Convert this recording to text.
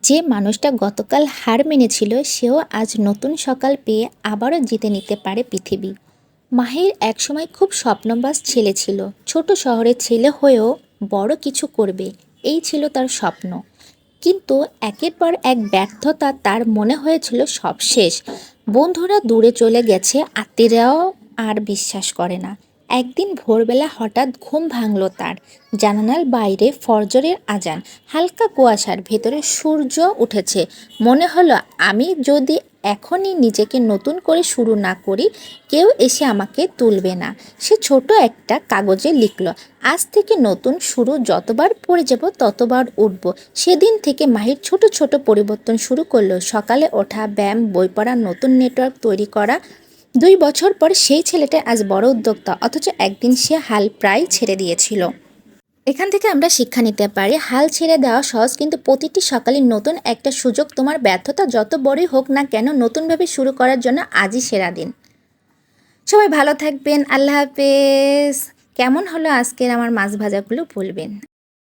যে মানুষটা গতকাল হার মেনেছিল সেও আজ নতুন সকাল পেয়ে আবারও জিতে নিতে পারে পৃথিবী। মাহির একসময় খুব স্বপ্নবাজ ছেলে ছিল। ছোট শহরের ছেলে হয়েও বড় কিছু করবে, এই ছিল তার স্বপ্ন। কিন্তু একের পর এক ব্যর্থতা, তার মনে হয়েছিল সব শেষ। বন্ধুরা দূরে চলে গেছে, আত্মীয়রাও আর বিশ্বাস করে না। একদিন ভোরবেলা হঠাৎ ঘুম ভাঙল তার। জানালার বাইরে ফজরের আজান, হালকা কুয়াশার ভেতরে সূর্য উঠেছে। মনে হলো, আমি যদি এখনই নিজেকে নতুন করে শুরু না করি, কেউ এসে আমাকে তুলবে না। সে ছোট একটা কাগজে লিখল, আজ থেকে নতুন শুরু, যতবার পড়ে যাব ততবার উঠব। সেদিন থেকে মাহির ছোট ছোট পরিবর্তন শুরু করলো। সকালে ওঠা, ব্যায়াম, বই পড়া, নতুন নেটওয়ার্ক তৈরি করা। 2 বছর পর সেই ছেলেটা আজ বড় উদ্যোক্তা, অথচ একদিন সে হাল প্রায় ছেড়ে দিয়েছিল। এখান থেকে আমরা শিক্ষা নিতে পারি, হাল ছেড়ে দেওয়া সহজ, কিন্তু প্রতিটি সকালে নতুন একটা সুযোগ। তোমার ব্যর্থতা যত বড়ই হোক না কেন, নতুনভাবে শুরু করার জন্য আজই সেরা দিন। সবাই ভালো থাকবেন, আল্লাহ হাফেজ। কেমন হলো আজকের আমার মাছ ভাজাগুলো বলবেন।